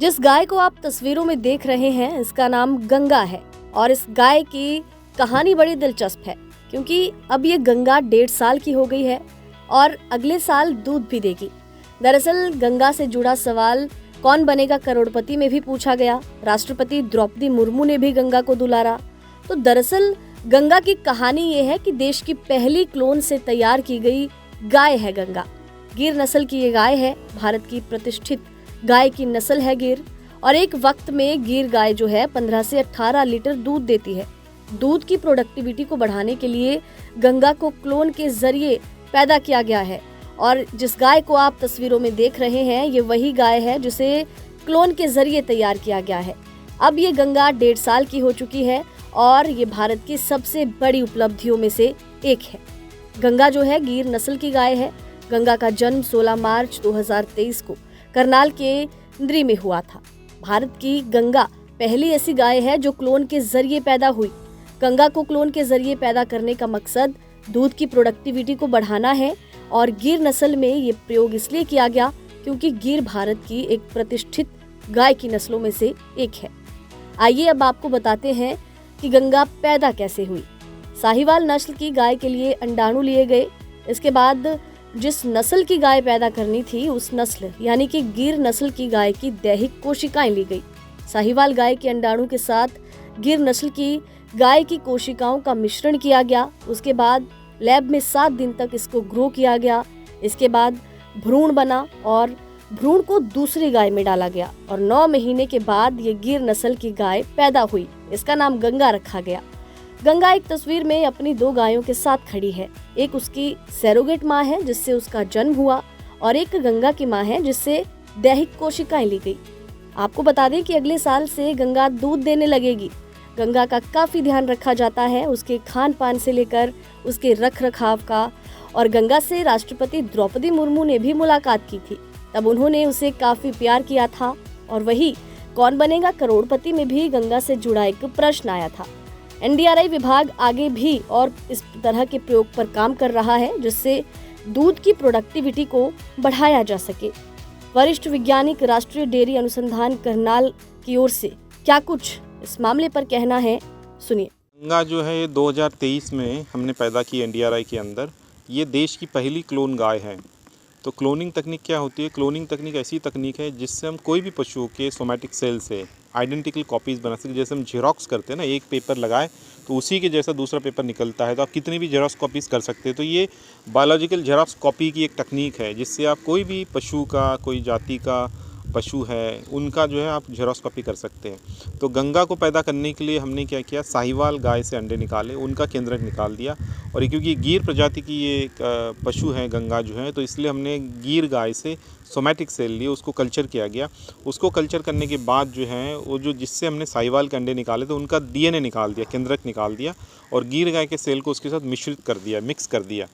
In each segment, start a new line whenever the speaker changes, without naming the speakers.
जिस गाय को आप तस्वीरों में देख रहे हैं इसका नाम गंगा है और इस गाय की कहानी बड़ी दिलचस्प है क्योंकि अब ये गंगा 1.5 साल की हो गई है और अगले साल दूध भी देगी। दरअसल गंगा से जुड़ा सवाल कौन बनेगा करोड़पति में भी पूछा गया। राष्ट्रपति द्रौपदी मुर्मू ने भी गंगा को दुलारा। तो दरअसल गंगा की कहानी ये है कि देश की पहली क्लोन से तैयार की गई गाय है गंगा। गिर नस्ल की ये गाय है, भारत की प्रतिष्ठित गाय की नस्ल है गिर। और एक वक्त में गिर गाय जो है 15 से 18 लीटर दूध देती है। दूध की प्रोडक्टिविटी को बढ़ाने के लिए गंगा को क्लोन के जरिए पैदा किया गया है और जिस गाय को आप तस्वीरों में देख रहे हैं ये वही गाय है जिसे क्लोन के जरिए तैयार किया गया है। अब ये गंगा 1.5 साल की हो चुकी है और ये भारत की सबसे बड़ी उपलब्धियों में से एक है। गंगा जो है गिर नस्ल की गाय है। गंगा का जन्म 16 मार्च 2023 को करनाल के इंद्री में हुआ था। भारत की गंगा पहली ऐसी गाय है जो क्लोन के जरिए पैदा हुई। गंगा को क्लोन के जरिए पैदा करने का मकसद दूध की प्रोडक्टिविटी को बढ़ाना है और गिर नस्ल में ये प्रयोग इसलिए किया गया क्योंकि गिर भारत की एक प्रतिष्ठित गाय की नस्लों में से एक है। आइए अब आपको बताते हैं कि गंगा पैदा कैसे हुई। साहिवाल नस्ल की गाय के लिए अंडाणु लिए गए। इसके बाद जिस नस्ल की गाय पैदा करनी थी उस नस्ल यानी कि गिर नस्ल की गाय की दैहिक कोशिकाएं ली गई। साहिवाल गाय के अंडाणु के साथ गिर नस्ल की गाय की कोशिकाओं का मिश्रण किया गया। उसके बाद लैब में 7 दिन तक इसको ग्रो किया गया। इसके बाद भ्रूण बना और भ्रूण को दूसरी गाय में डाला गया और 9 महीने के बाद ये गिर नस्ल की गाय पैदा हुई। इसका नाम गंगा रखा गया। गंगा एक तस्वीर में अपनी 2 गायों के साथ खड़ी है। एक उसकी सैरोगेट माँ है जिससे उसका जन्म हुआ और एक गंगा की माँ है जिससे दैहिक कोशिकाएं ली गई। आपको बता दें कि अगले साल से गंगा दूध देने लगेगी। गंगा का काफी ध्यान रखा जाता है, उसके खान पान से लेकर उसके रख रखाव का। और गंगा से राष्ट्रपति द्रौपदी मुर्मू ने भी मुलाकात की थी, तब उन्होंने उसे काफी प्यार किया था। और वही कौन बनेगा करोड़पति में भी गंगा से जुड़ा एक प्रश्न आया था। NDRI विभाग आगे भी और इस तरह के प्रयोग पर काम कर रहा है जिससे दूध की प्रोडक्टिविटी को बढ़ाया जा सके। वरिष्ठ वैज्ञानिक राष्ट्रीय डेयरी अनुसंधान करनाल की ओर से क्या कुछ इस मामले पर कहना है, सुनिए।
गंगा जो है ये 2023 में हमने पैदा की NDRI के अंदर। ये देश की पहली क्लोन गाय है। तो क्लोनिंग तकनीक क्या होती है? क्लोनिंग तकनीक ऐसी तकनीक है जिससे हम कोई भी पशुओं के सोमैटिक सेल से आइडेंटिकल कॉपीज़ बना सकते। जैसे हम जेरोक्स करते हैं ना, एक पेपर लगाए तो उसी के जैसा दूसरा पेपर निकलता है, तो आप कितनी भी जेरोक्स कॉपीज़ कर सकते हैं। तो ये बायोलॉजिकल जेरोक्स कॉपी की एक तकनीक है जिससे आप कोई भी पशु का, कोई जाति का पशु है, उनका जो है आप जेरोक्स कॉपी कर सकते हैं। तो गंगा को पैदा करने के लिए हमने क्या किया, साहिवाल गाय से अंडे निकाले, उनका केंद्रक निकाल दिया। और क्योंकि गिर प्रजाति की ये एक पशु है गंगा जो है, तो इसलिए हमने गिर गाय से सोमैटिक सेल लिए, उसको कल्चर किया गया। उसको कल्चर करने के बाद जो है वो जो जिससे हमने साहिवाल के अंडे निकाले तो उनका DNA निकाल दिया, केंद्रक निकाल दिया और गिर गाय के सेल को उसके साथ मिश्रित कर दिया, मिक्स कर दिया।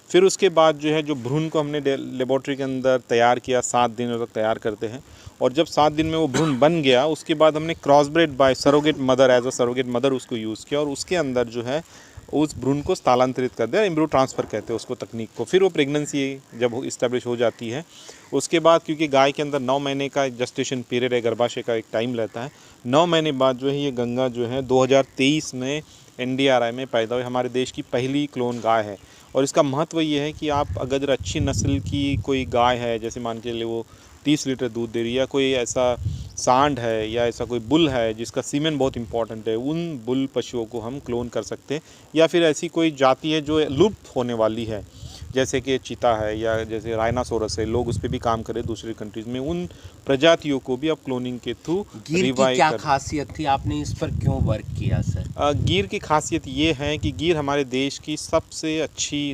फिर उसके बाद जो है जो भ्रूण को हमने लेबोरेटरी के अंदर तैयार किया, 7 दिनों तक तैयार करते हैं। और जब 7 दिन में वो भ्रूण बन गया उसके बाद हमने crossbred by surrogate mother, as a surrogate mother उसको यूज़ किया और उसके अंदर जो है उस भ्रूण को स्थानांतरित कर दिया। एम्ब्रियो ट्रांसफ़र कहते हैं उसको तकनीक को। फिर वो प्रेगनेंसी जब इस्टेब्लिश हो जाती है उसके बाद, क्योंकि गाय के अंदर 9 महीने का जस्टेशन पीरियड है, गर्भाशय का एक टाइम रहता है, 9 महीने बाद जो है ये गंगा जो है 2023 में NDRI में पैदा हुई, हमारे देश की पहली क्लोन गाय है। और इसका महत्व ये है कि आप अगर अच्छी नस्ल की कोई गाय है, जैसे मान के लिए वो 30 लीटर दूध दे रही है, या कोई ऐसा सांड है या ऐसा कोई बुल है जिसका सीमेन बहुत इंपॉर्टेंट है, उन बुल पशुओं को हम क्लोन कर सकते हैं। या फिर ऐसी कोई जाति है जो लुप्त होने वाली है, जैसे कि चीता है या जैसे राइनासोरस है, लोग उस पर भी काम करें दूसरी कंट्रीज़ में, उन प्रजातियों को भी आप क्लोनिंग के थ्रू
रिवाइव क्या खासियत थी, आपने इस पर क्यों वर्क किया सर?
गिर की खासियत ये है कि गिर हमारे देश की सबसे अच्छी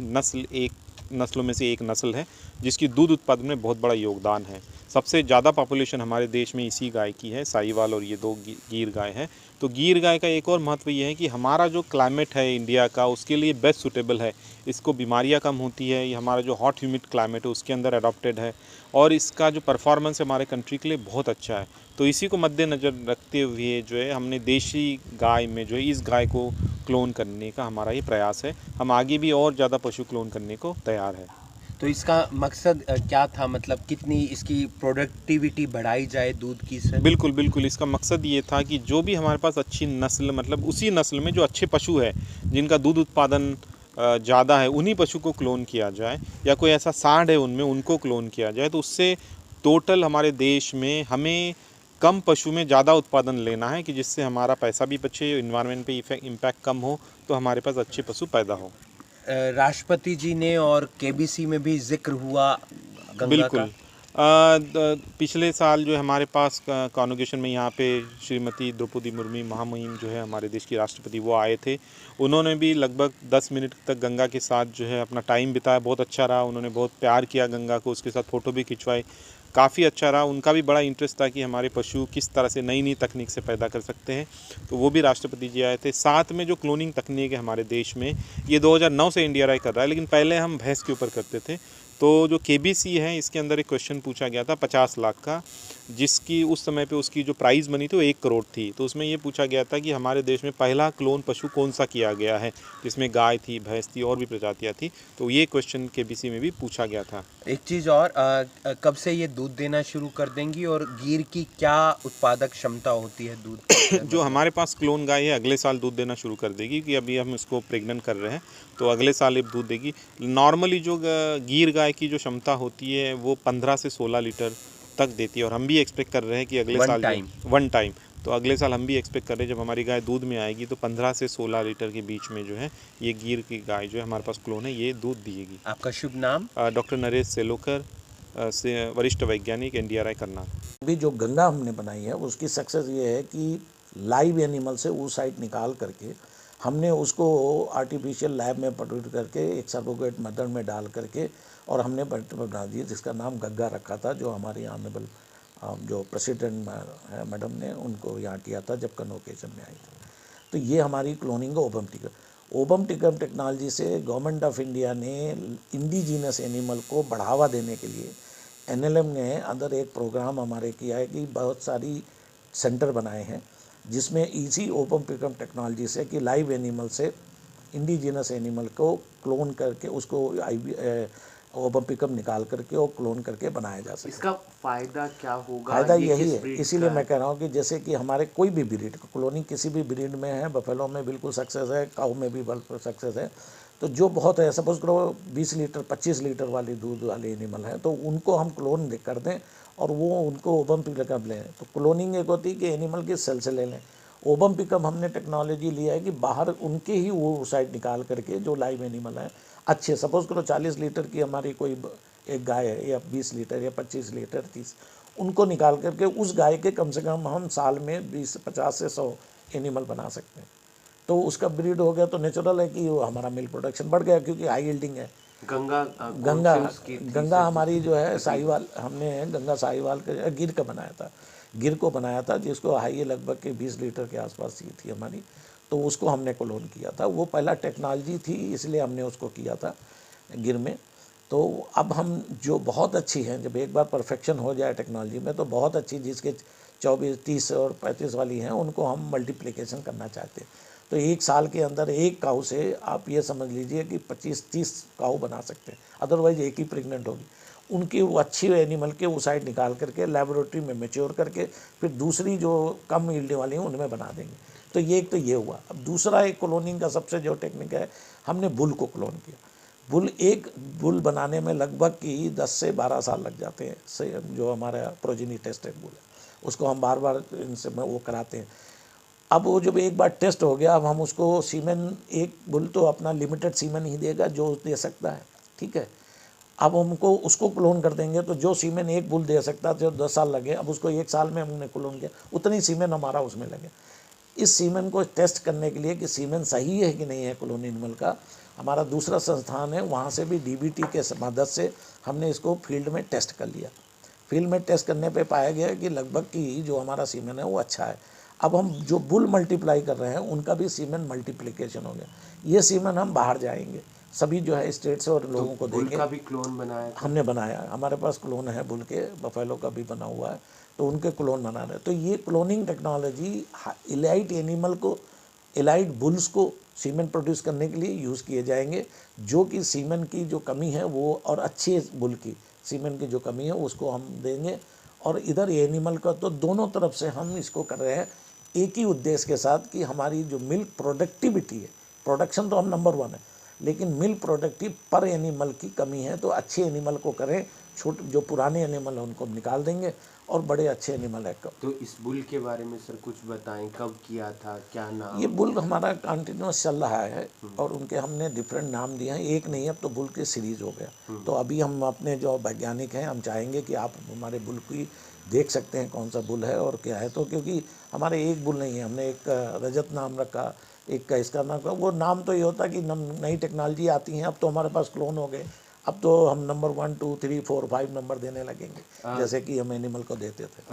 नस्लों में से एक नस्ल है जिसकी दूध उत्पादन में बहुत बड़ा योगदान है। सबसे ज़्यादा पॉपुलेशन हमारे देश में इसी गाय की है, साहिवाल और ये 2 गिर गाय हैं। तो गिर गाय का एक और महत्व ये है कि हमारा जो क्लाइमेट है इंडिया का उसके लिए बेस्ट सूटेबल है। इसको बीमारियां कम होती है, ये हमारा जो हॉट ह्यूमिड क्लाइमेट है उसके अंदर अडॉप्टेड है और इसका जो परफॉर्मेंस है हमारे कंट्री के लिए बहुत अच्छा है। तो इसी को मद्देनज़र रखते हुए जो है हमने देशी गाय में जो है इस गाय को क्लोन करने का हमारा ये प्रयास है। हम आगे भी और ज़्यादा पशु क्लोन करने को तैयार है।
तो इसका मकसद क्या था, मतलब कितनी इसकी प्रोडक्टिविटी बढ़ाई जाए दूध की से?
बिल्कुल बिल्कुल, इसका मकसद ये था कि जो भी हमारे पास अच्छी नस्ल, मतलब उसी नस्ल में जो अच्छे पशु है जिनका दूध उत्पादन ज़्यादा है, उन्हीं पशु को क्लोन किया जाए, या कोई ऐसा सांड है उनमें, उनको क्लोन किया जाए। तो उससे टोटल हमारे देश में हमें कम पशु में ज़्यादा उत्पादन लेना है, कि जिससे हमारा पैसा भी बचे, इन्वायरमेंट पे इम्पैक्ट कम हो, तो हमारे पास अच्छे पशु पैदा हो।
राष्ट्रपति जी ने और केबीसी में भी जिक्र हुआ गंगा
बिल्कुल।
का।
पिछले साल जो है हमारे पास कॉन्वोकेशन में यहाँ पे श्रीमती द्रौपदी मुर्मू महामहिम जो है हमारे देश की राष्ट्रपति, वो आए थे। उन्होंने भी लगभग 10 मिनट तक गंगा के साथ जो है अपना टाइम बिताया, बहुत अच्छा रहा। उन्होंने बहुत प्यार किया गंगा को, उसके साथ फ़ोटो भी खिंचवाए, काफ़ी अच्छा रहा। उनका भी बड़ा इंटरेस्ट था कि हमारे पशु किस तरह से नई नई तकनीक से पैदा कर सकते हैं, तो वो भी राष्ट्रपति जी आए थे। साथ में जो क्लोनिंग तकनीक है हमारे देश में, ये 2009 से इंडिया राय कर रहा है, लेकिन पहले हम भैंस के ऊपर करते थे। तो जो केबीसी है, इसके अंदर एक क्वेश्चन पूछा गया था 50 लाख का, जिसकी उस समय पे उसकी जो प्राइस बनी थी वो 1 करोड़ थी। तो उसमें ये पूछा गया था कि हमारे देश में पहला क्लोन पशु कौन सा किया गया है, जिसमें गाय थी, भैंस थी और भी प्रजातियाँ थी। तो ये क्वेश्चन केबीसी में भी पूछा गया था।
एक चीज़ और, कब से ये दूध देना शुरू कर देंगी और गिर की क्या उत्पादक क्षमता होती है दूध की?
जो हमारे पास क्लोन गाय है अगले साल दूध देना शुरू कर देगी, कि अभी हम इसको प्रेग्नेंट कर रहे हैं, तो अगले साल ये दूध देगी। नॉर्मली जो गीर गाय की जो क्षमता होती है वो 15 से 16 लीटर तक देती है, और हम भी एक्सपेक्ट कर रहे हैं कि अगले साल वन टाइम, तो अगले साल हम भी एक्सपेक्ट कर रहे हैं जब हमारी गाय दूध में आएगी तो 15 से 16 लीटर के बीच में जो है ये गीर की गाय जो है हमारे पास क्लोन है, ये दूध दिएगी।
आपका शुभ नाम?
डॉक्टर नरेश सेलोकर, से वरिष्ठ वैज्ञानिक, NDRI करनाल।
अभी जो गंगा हमने बनाई है उसकी सक्सेस ये है कि लाइव एनिमल से oocyte निकाल करके हमने उसको आर्टिफिशियल लैब में प्रोड्यूस करके एक सर्रोगेट मेथड में डाल करके और हमने बना दी, जिसका नाम गंगा रखा था, जो हमारे ऑनरेबल जो प्रेसिडेंट मैडम ने उनको यहाँ किया था जब कन्वोकेशन में आई थी। तो ये हमारी क्लोनिंग ओबम टिकम टेक्नोलॉजी से गवर्नमेंट ऑफ इंडिया ने इंडिजीनस एनिमल को बढ़ावा देने के लिए NLM ने अंदर एक प्रोग्राम हमारे किया है कि बहुत सारी सेंटर बनाए हैं, जिसमें इसी ओपन पिकअप टेक्नोलॉजी से कि लाइव एनिमल से इंडिजीनस एनिमल को क्लोन करके उसको ओपन पिकअप निकाल करके और क्लोन करके बनाया जा सकता है।
इसका फ़ायदा क्या होगा?
फ़ायदा यही है, इसीलिए मैं कह रहा हूँ कि जैसे कि हमारे कोई भी ब्रीड, क्लोनिंग किसी भी ब्रीड में है, बफेलो में बिल्कुल सक्सेस है, काऊ में भी बिल्कुल सक्सेस है। तो जो बहुत है, सपोज करो 20 लीटर 25 लीटर वाली दूध वाले एनिमल हैं, तो उनको हम क्लोन कर दें और वो उनको ओबम पिकअप लें। तो क्लोनिंग एक होती है कि एनिमल के सेल से ले लें। ओबम पिकअप हमने टेक्नोलॉजी लिया है कि बाहर उनके ही वो साइड निकाल करके जो लाइव एनिमल हैं अच्छे, सपोज करो 40 लीटर की हमारी कोई एक गाय है, या 20 लीटर या 25 लीटर 30, उनको निकाल करके उस गाय के कम से कम हम साल में 50 से 100 एनिमल बना सकते हैं। तो उसका ब्रीड हो गया तो नेचुरल है कि वो हमारा मिल्क प्रोडक्शन बढ़ गया, क्योंकि हाई यील्डिंग है। गंगा हमारी जो है साहिवाल, हमने गंगा साहिवाल का गिर का बनाया था, गिर को बनाया था, जिसको हाई लगभग के 20 लीटर के आसपास ही थी हमारी, तो उसको हमने क्लोन किया था। वो पहला टेक्नोलॉजी थी, इसलिए हमने उसको किया था गिर में। तो अब हम जो बहुत अच्छी हैं, जब एक बार परफेक्शन हो जाए टेक्नोलॉजी में, तो बहुत अच्छी जिसके 24, 30 और 35 वाली हैं, उनको हम मल्टीप्लिकेशन करना चाहते हैं। तो एक साल के अंदर एक काऊ से आप ये समझ लीजिए कि 25-30 काऊ बना सकते हैं, अदरवाइज एक ही प्रेग्नेंट होगी। उनकी वो अच्छी एनिमल के वो साइड निकाल करके लेबोरेटरी में मैच्योर करके फिर दूसरी जो कम यील्ड वाली हैं उनमें बना देंगे। तो ये एक तो ये हुआ। अब दूसरा एक क्लोनिंग का सबसे जो टेक्निक है, हमने बुल को क्लोन किया। एक बुल बनाने में लगभग की 10 से 12 साल लग जाते हैं, से जो हमारा प्रोजेनी टेस्टेड बुल है उसको हम बार बार इनसे वो कराते हैं। अब वो जब एक बार टेस्ट हो गया, अब हम उसको सीमेन, एक बुल तो अपना लिमिटेड सीमेन ही देगा जो दे सकता है, ठीक है। अब हमको उसको क्लोन कर देंगे, तो जो सीमेन एक बुल दे सकता है, जो 10 साल लगे, अब उसको 1 साल में हमने क्लोन किया, उतनी सीमेन हमारा उसमें लगे। इस सीमेन को टेस्ट करने के लिए कि सीमेन सही है कि नहीं है क्लोन एनिमल का, हमारा दूसरा संस्थान है, वहाँ से भी DBT के मदद से हमने इसको फील्ड में टेस्ट कर लिया। फील्ड में टेस्ट करने पे पाया गया कि लगभग की जो हमारा सीमेन है वो अच्छा है। अब हम जो बुल मल्टीप्लाई कर रहे हैं उनका भी सीमेन मल्टीप्लिकेशन हो गया। ये सीमेन हम बाहर जाएंगे, सभी जो है स्टेट से और लोगों को देंगे।
बुल का भी क्लोन बनाया था?
हमने बनाया, हमारे पास क्लोन है बुल के, बफेलो का भी बना हुआ है, तो उनके क्लोन बना रहे हैं। तो ये क्लोनिंग टेक्नोलॉजी इलाइट एनिमल को एलाइड बुल्स को सीमेन प्रोड्यूस करने के लिए यूज़ किए जाएंगे, जो कि सीमेन की जो कमी है वो और अच्छे बुल की सीमेन की जो कमी है उसको हम देंगे। और इधर एनिमल का तो दोनों तरफ से हम इसको कर रहे हैं एक ही उद्देश्य के साथ कि हमारी जो मिल्क प्रोडक्टिविटी है, प्रोडक्शन तो हम नंबर 1 है, लेकिन मिल्क प्रोडक्टिव पर एनिमल की कमी है, तो अच्छे एनिमल को करें, छोटे जो पुराने एनिमल हैं उनको निकाल देंगे और बड़े अच्छे एनिमल है।
तो इस बुल के बारे में सर कुछ बताएं, कब किया था, क्या नाम?
ये बुल हमारा कंटिन्यूस चल रहा है और उनके हमने डिफरेंट नाम दिए हैं, एक नहीं, अब तो बुल की सीरीज़ हो गया। तो अभी हम अपने जो वैज्ञानिक हैं हम चाहेंगे कि आप हमारे बुल की देख सकते हैं कौन सा बुल है और क्या है। तो क्योंकि हमारे एक बुल नहीं है, हमने एक रजत नाम रखा, एक का इसका नाम रखा। वो नाम तो ये होता है कि नई टेक्नोलॉजी आती हैं, अब तो हमारे पास क्लोन हो गए, अब तो हम नंबर 1 2 3 4 5 नंबर देने लगेंगे जैसे कि हम एनिमल को देते थे।